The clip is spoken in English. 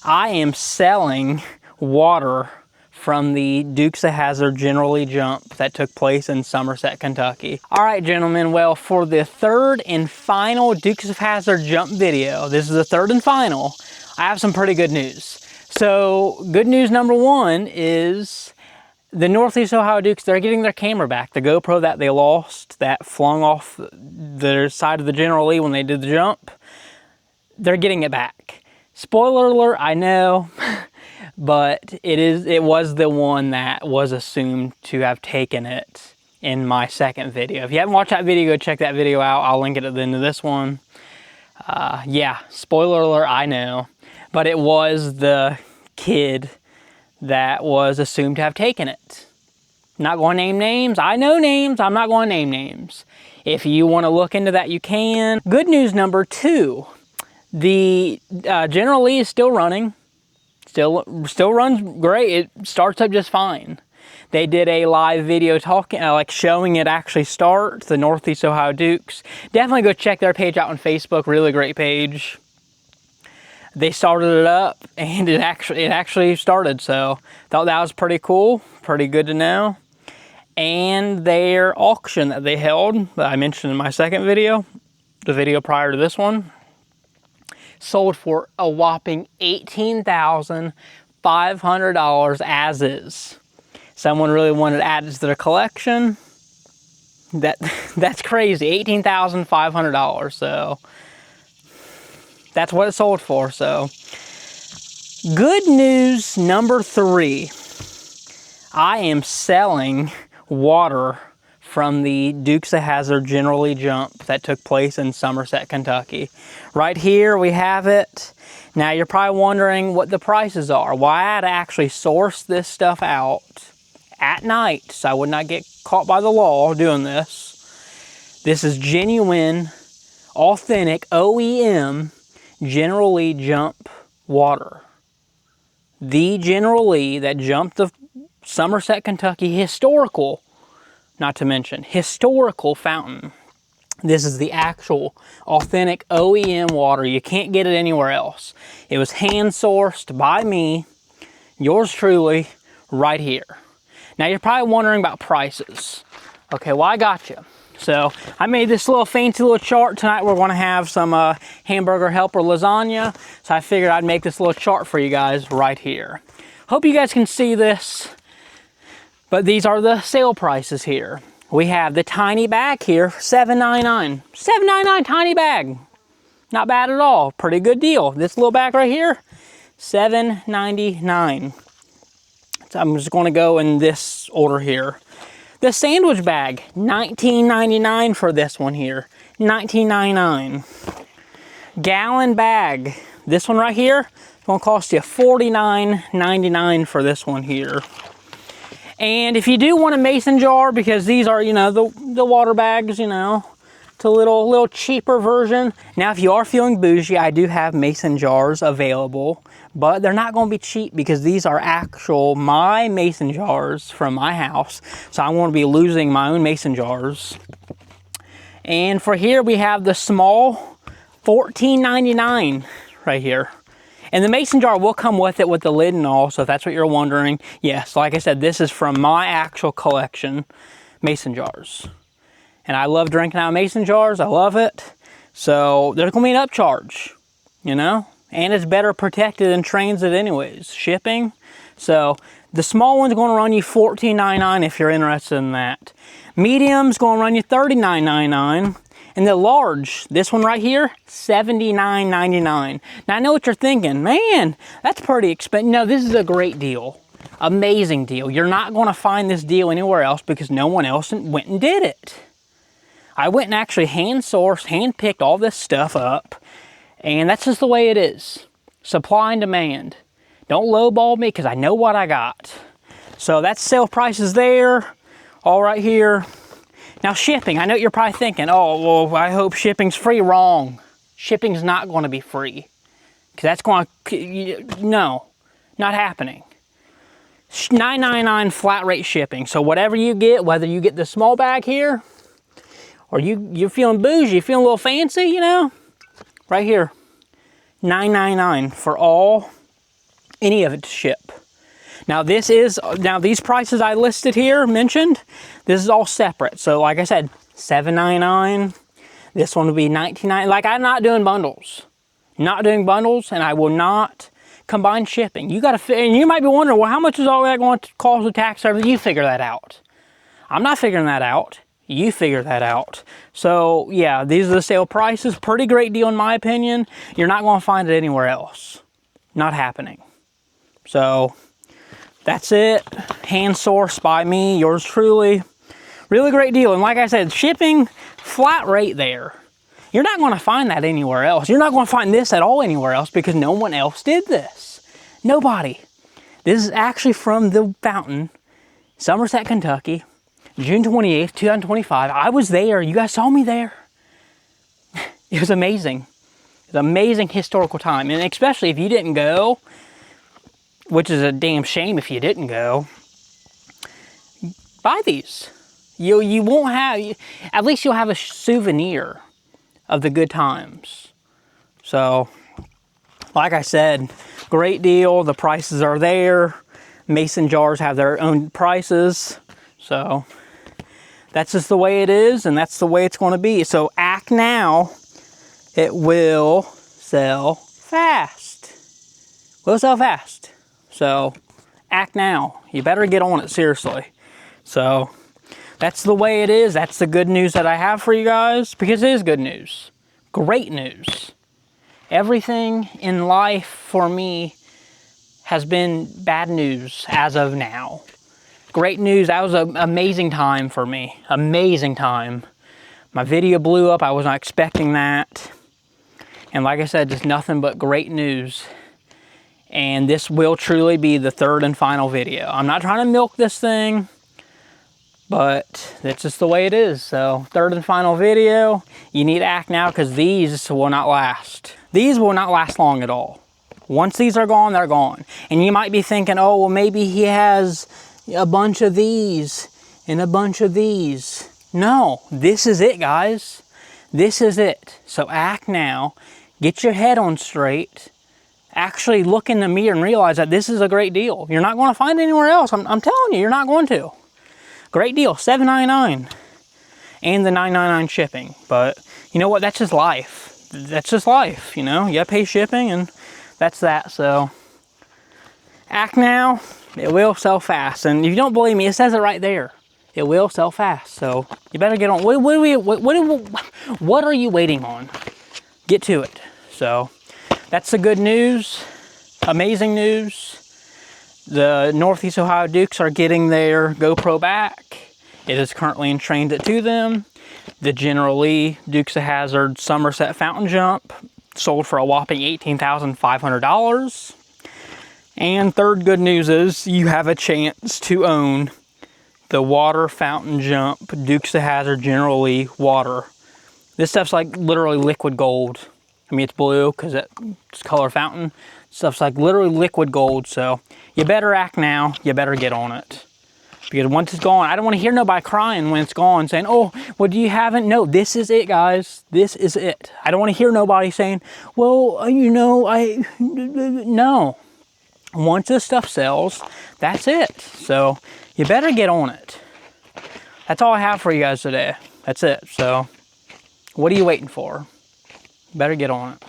I am selling water from the Dukes of Hazzard General jump that took place in Somerset, Kentucky. All right, gentlemen, well, for the third and final Dukes of Hazzard jump video, this is the third and final, I have some pretty good news. So, good news number one is the Northeast Ohio Dukes, they're getting their camera back. The GoPro that they lost, that flung off their side of the General Lee when they did the jump, they're getting it back. Spoiler alert, I know, but it was the one that was assumed to have taken it in my second video. If you haven't watched that video, go check that video out. I'll link it at the end of this one. Yeah, spoiler alert, I know, but it was the kid that was assumed to have taken it. Not going to name names. I know names. I'm not going to name names. If you want to look into that, you can. Good news number two. The General Lee is still running, still runs great. It starts up just fine. They did a live video talking, like showing it actually start, the Northeast Ohio Dukes. Definitely go check their page out on Facebook, really great page. They started it up and it actually started, so thought that was pretty cool, pretty good to know. And their auction that they held, that I mentioned in my second video, the video prior to this one, sold for a whopping $18,500 as is. Someone really wanted to add it to their collection. That's crazy, $18,500. So that's what it sold for. So good news number three. I am selling water from the Dukes of Hazzard General jump that took place in Somerset, Kentucky. Right here we have it. Now you're probably wondering what the prices are. Well, I had to actually source this stuff out at night so I would not get caught by the law doing this. This is genuine, authentic OEM General Lee jump water. The General Lee that jumped the Somerset, Kentucky historical, not to mention, historical fountain. This is the actual authentic OEM water. You can't get it anywhere else. It was hand sourced by me, yours truly, right here. Now you're probably wondering about prices. Okay, well I got you. So I made this little fancy little chart. Tonight we're gonna have some hamburger helper lasagna. So I figured I'd make this little chart for you guys right here. Hope you guys can see this. But these are the sale prices here. We have the tiny bag here, $7.99. $7.99 tiny bag. Not bad at all. Pretty good deal. This little bag right here, $7.99. So I'm just going to go in this order here. The sandwich bag, $19.99 for this one here. $19.99. Gallon bag. This one right here, it's going to cost you $49.99 for this one here. And if you do want a mason jar, because these are, you know, the water bags, you know, it's a little cheaper version. Now, if you are feeling bougie, I do have mason jars available, but they're not going to be cheap because these are my mason jars from my house. So I won't be losing my own mason jars. And for here, we have the small $14.99 right here. And the mason jar will come with it with the lid and all, so if that's what you're wondering. Yes, like I said, this is from my actual collection, mason jars. And I love drinking out of mason jars, I love it. So there's gonna be an upcharge, you know? And it's better protected in transit anyways, shipping. So the small one's gonna run you $14.99 if you're interested in that. Medium's gonna run you $39.99. And the large, this one right here, $79.99. Now I know what you're thinking, man, that's pretty expensive. No, this is a great deal, amazing deal. You're not gonna find this deal anywhere else because no one else went and did it. I went and actually hand-picked all this stuff up, and that's just the way it is. Supply and demand. Don't lowball me because I know what I got. So that's sale prices there, all right here. Now shipping, I know you're probably thinking, oh, well, I hope shipping's free. Wrong. Shipping's not going to be free. Because that's going to, no, not happening. $9.99 flat rate shipping. So whatever you get, whether you get the small bag here, or you're feeling bougie, feeling a little fancy, you know, right here, $9.99 for all any of it to ship. Now these prices I listed here, mentioned, this is all separate. So like I said, $7.99. This one would be $19.99. Like, I'm not doing bundles. Not doing bundles, and I will not combine shipping. You gotta, and you might be wondering, well, how much is all that going to cost with tax service? You figure that out. I'm not figuring that out. You figure that out. So yeah, these are the sale prices. Pretty great deal in my opinion. You're not gonna find it anywhere else. Not happening. So that's it. Hand sourced by me, yours truly. Really great deal. And like I said, shipping, flat rate there. You're not going to find that anywhere else. You're not going to find this at all anywhere else because no one else did this. Nobody. This is actually from the fountain, Somerset, Kentucky, June 28th, 2025. I was there. You guys saw me there. It was amazing. It was an amazing historical time. And especially if you didn't go, which is a damn shame if you didn't go, buy these. You won't have, at least you'll have a souvenir of the good times. So, like I said, great deal. The prices are there. Mason jars have their own prices. So, that's just the way it is, and that's the way it's going to be. So, act now. It will sell fast. Will sell fast. So, act now. You better get on it, seriously. So, that's the way it is. That's the good news that I have for you guys, because it is good news. Great news. Everything in life for me has been bad news as of now. Great news. That was an amazing time for me. Amazing time. My video blew up. I was not expecting that. And like I said, just nothing but great news. And this will truly be the third and final video. I'm not trying to milk this thing, but that's just the way it is. So, third and final video. You need to act now because these will not last. These will not last long at all. Once these are gone, they're gone. And you might be thinking, oh, well, maybe he has a bunch of these and a bunch of these. No, this is it, guys. This is it. So, act now. Get your head on straight. Actually look in the mirror and realize that this is a great deal. You're not going to find it anywhere else. I'm telling you, you're not going to. Great deal, $7.99, and the $9.99 shipping. But you know what? That's just life. That's just life. You know, you gotta pay shipping, and that's that. So act now. It will sell fast, and if you don't believe me, it says it right there. It will sell fast. So you better get on. What are you waiting on? Get to it. So that's the good news. Amazing news. The Northeast Ohio Dukes are getting their GoPro back. It is currently in transit to them. The General Lee Dukes of Hazzard Somerset Fountain Jump sold for a whopping $18,500. And third good news is you have a chance to own the Water Fountain Jump Dukes of Hazzard General Lee Water. This stuff's like literally liquid gold. I mean, it's blue because it's color fountain. Stuff's like literally liquid gold, so you better act now. You better get on it. Because once it's gone, I don't want to hear nobody crying when it's gone, saying, oh, well, do you haven't? No, this is it, guys. This is it. I don't want to hear nobody saying, well, you know, no. Once this stuff sells, that's it. So you better get on it. That's all I have for you guys today. That's it. So what are you waiting for? Better get on it.